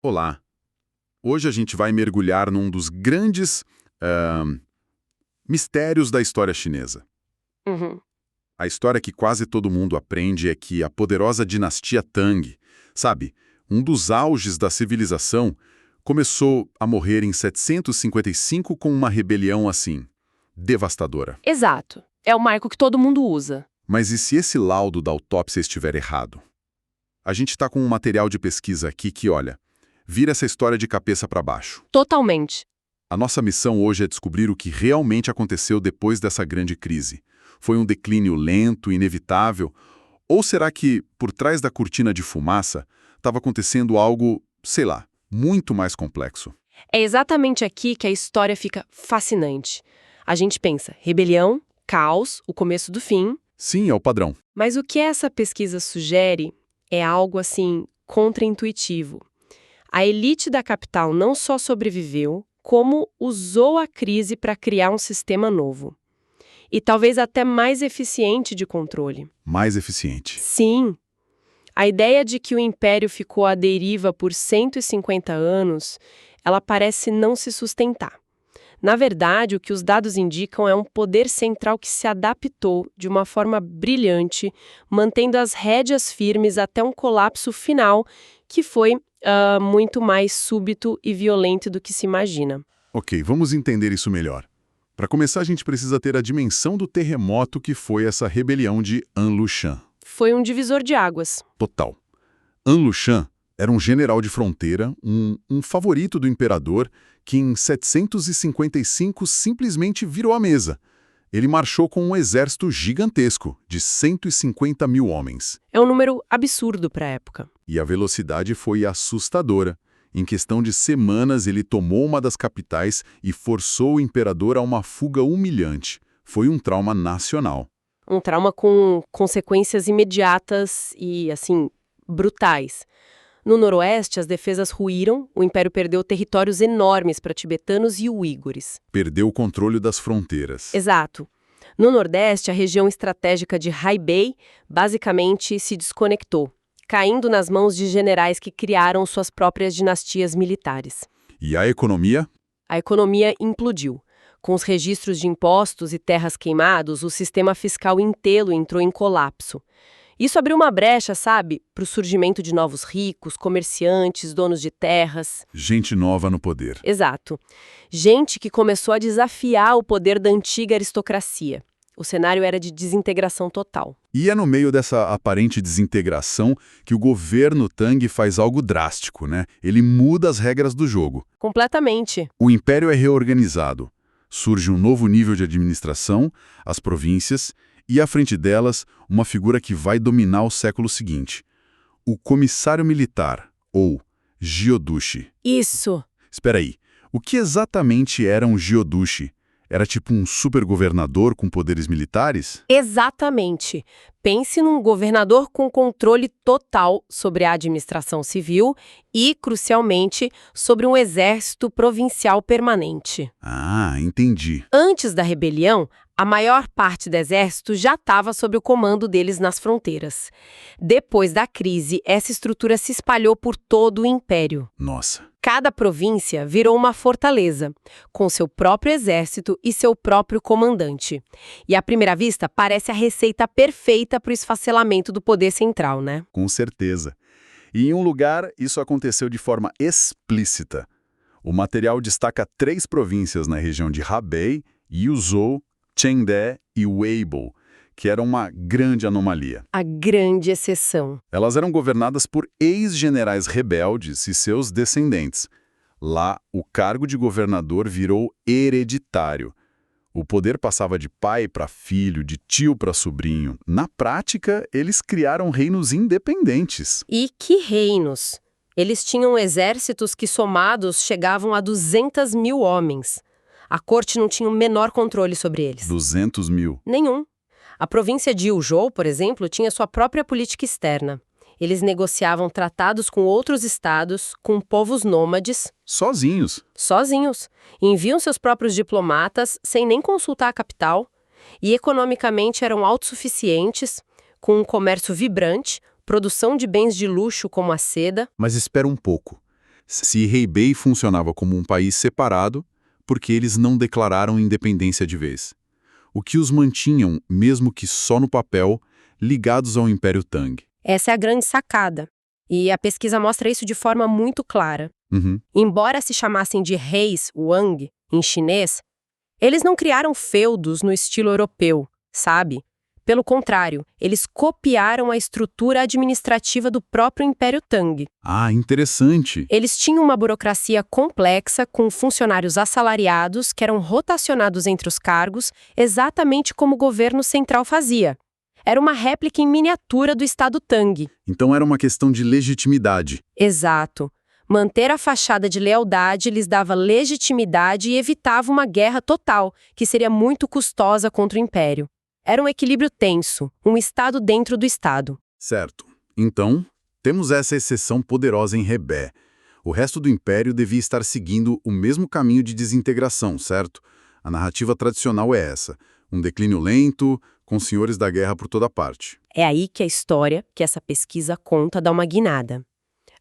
Olá! Hoje a gente vai mergulhar num dos grandes mistérios da história chinesa. Uhum. A história que quase todo mundo aprende é que a poderosa dinastia Tang, sabe, um dos auges da civilização, começou a morrer em 755 com uma rebelião assim, devastadora. Exato. É o marco que todo mundo usa. Mas e se esse laudo da autópsia estiver errado? A gente está com um material de pesquisa aqui que, olha, vira essa história de cabeça para baixo. Totalmente. A nossa missão hoje é descobrir o que realmente aconteceu depois dessa grande crise. Foi um declínio lento, inevitável? Ou será que, por trás da cortina de fumaça, estava acontecendo algo, sei lá, muito mais complexo? É exatamente aqui que a história fica fascinante. A gente pensa, rebelião, caos, o começo do fim. Sim, é o padrão. Mas o que essa pesquisa sugere é algo assim contraintuitivo. A elite da capital não só sobreviveu, como usou a crise para criar um sistema novo. E talvez até mais eficiente de controle. Mais eficiente. Sim. A ideia de que o império ficou à deriva por 150 anos, ela parece não se sustentar. Na verdade, o que os dados indicam é um poder central que se adaptou de uma forma brilhante, mantendo as rédeas firmes até um colapso final, que foi muito mais súbito e violento do que se imagina. Ok, vamos entender isso melhor. Para começar, a gente precisa ter a dimensão do terremoto que foi essa rebelião de An Lushan. Foi um divisor de águas. Total. An Lushan era um general de fronteira, um favorito do imperador, que em 755 simplesmente virou a mesa. Ele marchou com um exército gigantesco, de 150 mil homens. É um número absurdo para a época. E a velocidade foi assustadora. Em questão de semanas, ele tomou uma das capitais e forçou o imperador a uma fuga humilhante. Foi um trauma nacional. Um trauma com consequências imediatas e, assim, brutais. No noroeste, as defesas ruíram, o império perdeu territórios enormes para tibetanos e uigures. Perdeu o controle das fronteiras. Exato. No nordeste, a região estratégica de Haibei basicamente se desconectou, caindo nas mãos de generais que criaram suas próprias dinastias militares. E a economia? A economia implodiu. Com os registros de impostos e terras queimados, o sistema fiscal inteiro entrou em colapso. Isso abriu uma brecha, sabe, para o surgimento de novos ricos, comerciantes, donos de terras. Gente nova no poder. Exato. Gente que começou a desafiar o poder da antiga aristocracia. O cenário era de desintegração total. E é no meio dessa aparente desintegração que o governo Tang faz algo drástico, né? Ele muda as regras do jogo. Completamente. O império é reorganizado. Surge um novo nível de administração, as províncias, e à frente delas, uma figura que vai dominar o século seguinte. O comissário militar, ou Jiodushi. Isso. Espera aí, o que exatamente era um Jiodushi? Era tipo um supergovernador com poderes militares? Exatamente. Pense num governador com controle total sobre a administração civil e, crucialmente, sobre um exército provincial permanente. Ah, entendi. Antes da rebelião, a maior parte do exército já estava sob o comando deles nas fronteiras. Depois da crise, essa estrutura se espalhou por todo o império. Nossa. Cada província virou uma fortaleza, com seu próprio exército e seu próprio comandante. E à primeira vista, parece a receita perfeita para o esfacelamento do poder central, né? Com certeza. E em um lugar, isso aconteceu de forma explícita. O material destaca 3 províncias na região de Hebei, Yuzhou, Chengde e Weibo, que era uma grande anomalia. A grande exceção. Elas eram governadas por ex-generais rebeldes e seus descendentes. Lá, o cargo de governador virou hereditário. O poder passava de pai para filho, de tio para sobrinho. Na prática, eles criaram reinos independentes. E que reinos! Eles tinham exércitos que, somados, chegavam a 200 mil homens. A corte não tinha o menor controle sobre eles. 200 mil. Nenhum. A província de Yuzhou, por exemplo, tinha sua própria política externa. Eles negociavam tratados com outros estados, com povos nômades, Sozinhos. sozinhos. Enviam seus próprios diplomatas, sem nem consultar a capital. E economicamente eram autossuficientes, com um comércio vibrante, produção de bens de luxo como a seda. Mas espera um pouco. Se Hebei funcionava como um país separado, porque eles não declararam independência de vez. O que os mantinham, mesmo que só no papel, ligados ao Império Tang. Essa é a grande sacada. E a pesquisa mostra isso de forma muito clara. Uhum. Embora se chamassem de reis Wang, em chinês, eles não criaram feudos no estilo europeu, sabe? Pelo contrário, eles copiaram a estrutura administrativa do próprio Império Tang. Ah, interessante. Eles tinham uma burocracia complexa com funcionários assalariados que eram rotacionados entre os cargos, exatamente como o governo central fazia. Era uma réplica em miniatura do Estado Tang. Então era uma questão de legitimidade. Exato. Manter a fachada de lealdade lhes dava legitimidade e evitava uma guerra total, que seria muito custosa contra o Império. Era um equilíbrio tenso, um Estado dentro do Estado. Certo. Então, temos essa exceção poderosa em Hebei. O resto do Império devia estar seguindo o mesmo caminho de desintegração, certo? A narrativa tradicional é essa. Um declínio lento, com senhores da guerra por toda parte. É aí que a história, que essa pesquisa conta, dá uma guinada.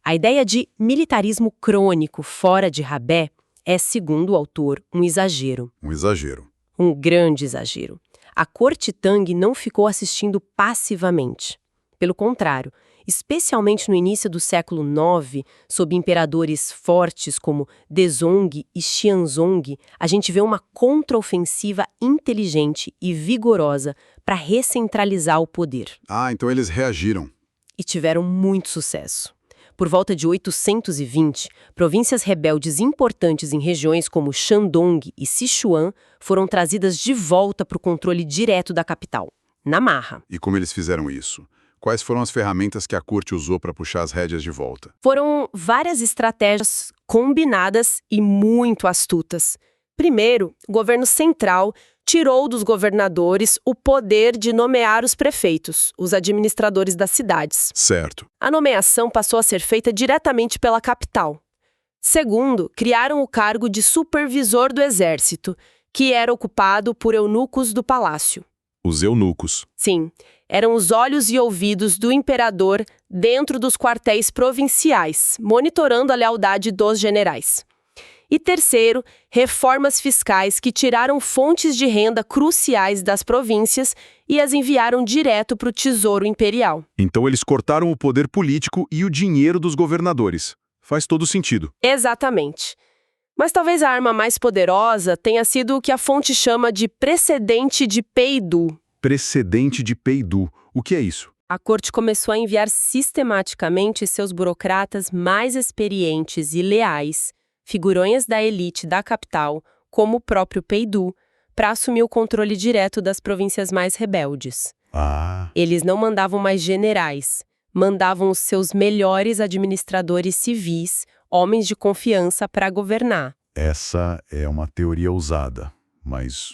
A ideia de militarismo crônico fora de Hebei é, segundo o autor, um exagero. Um exagero. Um grande exagero. A corte Tang não ficou assistindo passivamente. Pelo contrário, especialmente no início do século IX, sob imperadores fortes como Dezong e Xianzong, a gente vê uma contraofensiva inteligente e vigorosa para recentralizar o poder. Ah, então eles reagiram. E tiveram muito sucesso. Por volta de 820, províncias rebeldes importantes em regiões como Shandong e Sichuan foram trazidas de volta para o controle direto da capital, na marra. E como eles fizeram isso? Quais foram as ferramentas que a corte usou para puxar as rédeas de volta? Foram várias estratégias combinadas e muito astutas. Primeiro, o governo central tirou dos governadores o poder de nomear os prefeitos, os administradores das cidades. Certo. A nomeação passou a ser feita diretamente pela capital. Segundo, criaram o cargo de supervisor do exército, que era ocupado por eunucos do palácio. Os eunucos. Sim, eram os olhos e ouvidos do imperador dentro dos quartéis provinciais, monitorando a lealdade dos generais. E terceiro, reformas fiscais que tiraram fontes de renda cruciais das províncias e as enviaram direto para o Tesouro Imperial. Então eles cortaram o poder político e o dinheiro dos governadores. Faz todo sentido. Exatamente. Mas talvez a arma mais poderosa tenha sido o que a fonte chama de precedente de Peidu. Precedente de Peidu. O que é isso? A corte começou a enviar sistematicamente seus burocratas mais experientes e leais, figurões da elite da capital, como o próprio Peidu, para assumir o controle direto das províncias mais rebeldes. Eles não mandavam mais generais, mandavam os seus melhores administradores civis, homens de confiança para governar. Essa é uma teoria ousada, mas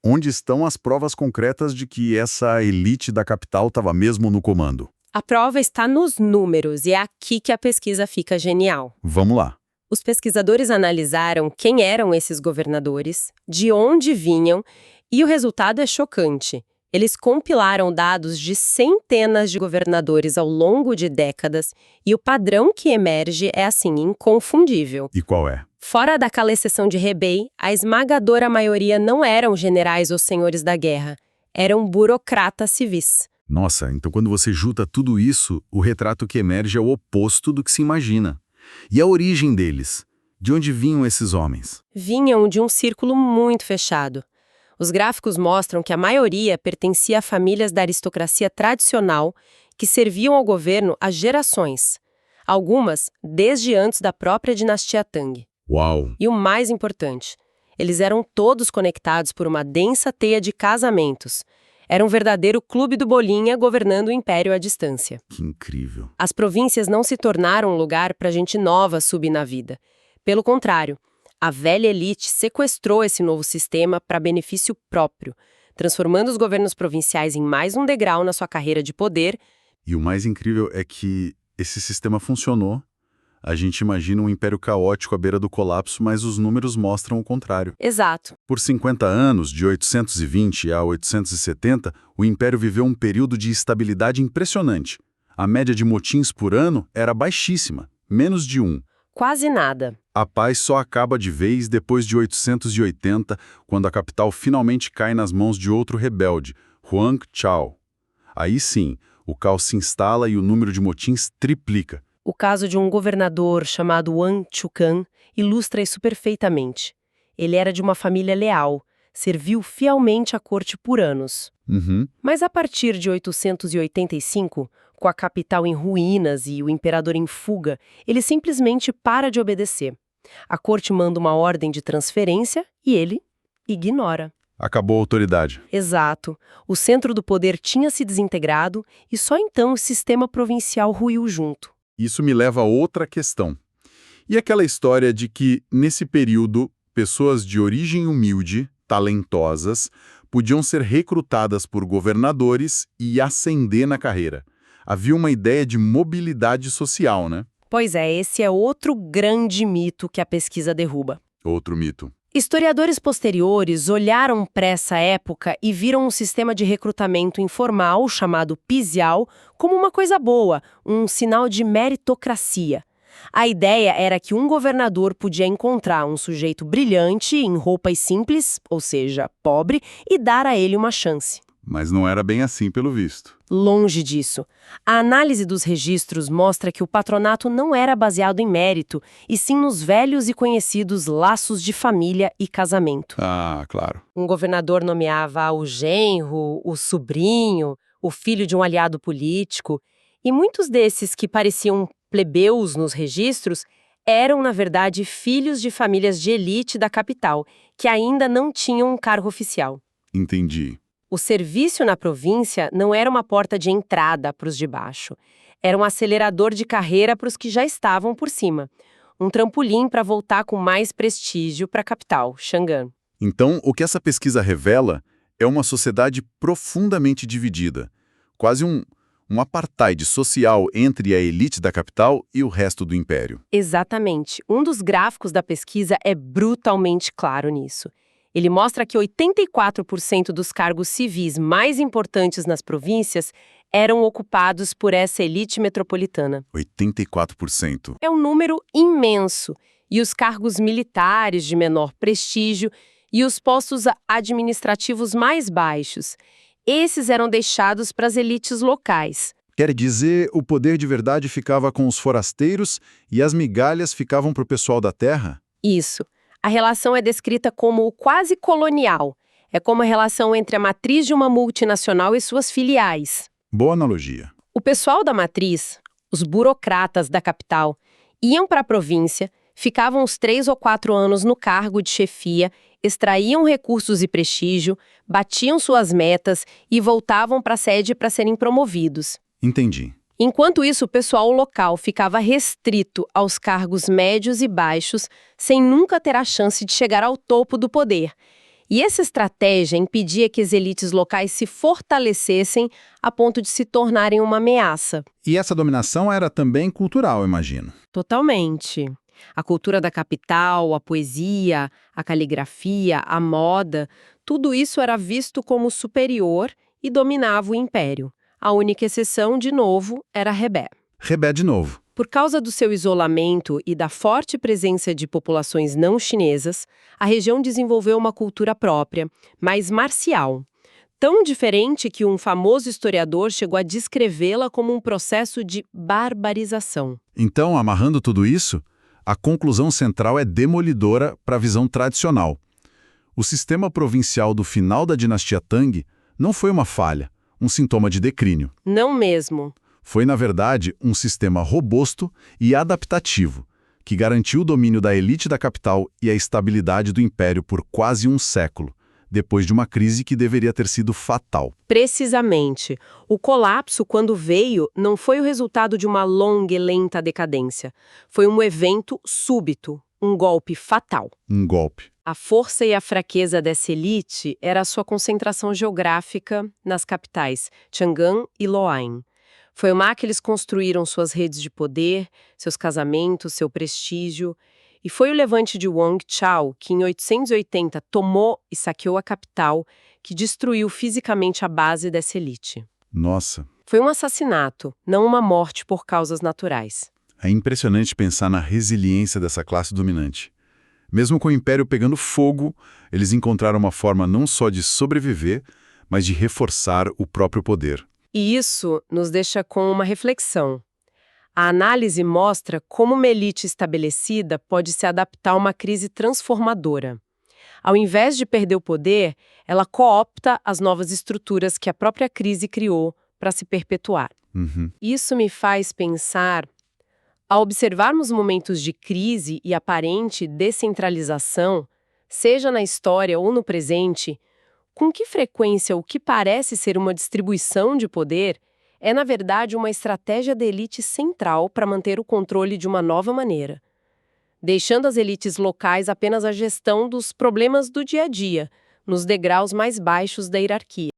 onde estão as provas concretas de que essa elite da capital estava mesmo no comando? A prova está nos números e é aqui que a pesquisa fica genial. Vamos lá. Os pesquisadores analisaram quem eram esses governadores, de onde vinham, e o resultado é chocante. Eles compilaram dados de centenas de governadores ao longo de décadas e o padrão que emerge é, assim, inconfundível. E qual é? Fora daquela exceção de Hebei, a esmagadora maioria não eram generais ou senhores da guerra, eram burocratas civis. Nossa, então quando você junta tudo isso, o retrato que emerge é o oposto do que se imagina. E a origem deles? De onde vinham esses homens? Vinham de um círculo muito fechado. Os gráficos mostram que a maioria pertencia a famílias da aristocracia tradicional que serviam ao governo há gerações. Algumas desde antes da própria dinastia Tang. Uau! E o mais importante, eles eram todos conectados por uma densa teia de casamentos. Era um verdadeiro clube do Bolinha governando o império à distância. Que incrível! As províncias não se tornaram um lugar para gente nova subir na vida. Pelo contrário, a velha elite sequestrou esse novo sistema para benefício próprio, transformando os governos provinciais em mais um degrau na sua carreira de poder. E o mais incrível é que esse sistema funcionou. A gente imagina um império caótico à beira do colapso, mas os números mostram o contrário. Exato. Por 50 anos, de 820 a 870, o império viveu um período de estabilidade impressionante. A média de motins por ano era baixíssima, menos de 1. Quase nada. A paz só acaba de vez depois de 880, quando a capital finalmente cai nas mãos de outro rebelde, Huang Chao. Aí sim, o caos se instala e o número de motins triplica. O caso de um governador chamado Wang Chukan ilustra isso perfeitamente. Ele era de uma família leal, serviu fielmente à corte por anos. Mas a partir de 885, com a capital em ruínas e o imperador em fuga, ele simplesmente para de obedecer. A corte manda uma ordem de transferência e ele ignora. Acabou a autoridade. Exato. O centro do poder tinha se desintegrado e só então o sistema provincial ruiu junto. Isso me leva a outra questão. E aquela história de que, nesse período, pessoas de origem humilde, talentosas, podiam ser recrutadas por governadores e ascender na carreira. Havia uma ideia de mobilidade social, né? Pois é, esse é outro grande mito que a pesquisa derruba. Outro mito. Historiadores posteriores olharam para essa época e viram um sistema de recrutamento informal, chamado pizial, como uma coisa boa, um sinal de meritocracia. A ideia era que um governador podia encontrar um sujeito brilhante, em roupas simples, ou seja, pobre, e dar a ele uma chance. Mas não era bem assim, pelo visto. Longe disso. A análise dos registros mostra que o patronato não era baseado em mérito, e sim nos velhos e conhecidos laços de família e casamento. Ah, claro. Um governador nomeava o genro, o sobrinho, o filho de um aliado político, e muitos desses que pareciam plebeus nos registros eram, na verdade, filhos de famílias de elite da capital, que ainda não tinham um cargo oficial. Entendi. O serviço na província não era uma porta de entrada para os de baixo. Era um acelerador de carreira para os que já estavam por cima. Um trampolim para voltar com mais prestígio para a capital, Xangan. Então, o que essa pesquisa revela é uma sociedade profundamente dividida. Quase um apartheid social entre a elite da capital e o resto do império. Exatamente. Um dos gráficos da pesquisa é brutalmente claro nisso. Ele mostra que 84% dos cargos civis mais importantes nas províncias eram ocupados por essa elite metropolitana. 84%. É um número imenso. E os cargos militares de menor prestígio e os postos administrativos mais baixos. Esses eram deixados para as elites locais. Quer dizer, o poder de verdade ficava com os forasteiros e as migalhas ficavam para o pessoal da terra? Isso. A relação é descrita como quase colonial. É como a relação entre a matriz de uma multinacional e suas filiais. Boa analogia. O pessoal da matriz, os burocratas da capital, iam para a província, ficavam uns 3 ou 4 anos no cargo de chefia, extraíam recursos e prestígio, batiam suas metas e voltavam para a sede para serem promovidos. Entendi. Enquanto isso, o pessoal local ficava restrito aos cargos médios e baixos, sem nunca ter a chance de chegar ao topo do poder. E essa estratégia impedia que as elites locais se fortalecessem a ponto de se tornarem uma ameaça. E essa dominação era também cultural, imagino. Totalmente. A cultura da capital, a poesia, a caligrafia, a moda, tudo isso era visto como superior e dominava o império. A única exceção, de novo, era Rebé. Rebé de novo. Por causa do seu isolamento e da forte presença de populações não chinesas, a região desenvolveu uma cultura própria, mais marcial. Tão diferente que um famoso historiador chegou a descrevê-la como um processo de barbarização. Então, amarrando tudo isso, a conclusão central é demolidora para a visão tradicional. O sistema provincial do final da dinastia Tang não foi uma falha, um sintoma de declínio. Não mesmo. Foi, na verdade, um sistema robusto e adaptativo, que garantiu o domínio da elite da capital e a estabilidade do império por quase um século, depois de uma crise que deveria ter sido fatal. Precisamente. O colapso, quando veio, não foi o resultado de uma longa e lenta decadência. Foi um evento súbito, um golpe fatal. Um golpe. A força e a fraqueza dessa elite era a sua concentração geográfica nas capitais, Chang'an e Luoyang. Foi lá que eles construíram suas redes de poder, seus casamentos, seu prestígio. E foi o levante de Wang Chao, que em 880 tomou e saqueou a capital, que destruiu fisicamente a base dessa elite. Nossa. Foi um assassinato, não uma morte por causas naturais. É impressionante pensar na resiliência dessa classe dominante. Mesmo com o império pegando fogo, eles encontraram uma forma não só de sobreviver, mas de reforçar o próprio poder. E isso nos deixa com uma reflexão. A análise mostra como uma elite estabelecida pode se adaptar a uma crise transformadora. Ao invés de perder o poder, ela coopta as novas estruturas que a própria crise criou para se perpetuar. Isso me faz pensar, ao observarmos momentos de crise e aparente descentralização, seja na história ou no presente, com que frequência o que parece ser uma distribuição de poder é, na verdade, uma estratégia da elite central para manter o controle de uma nova maneira, deixando as elites locais apenas a gestão dos problemas do dia a dia, nos degraus mais baixos da hierarquia.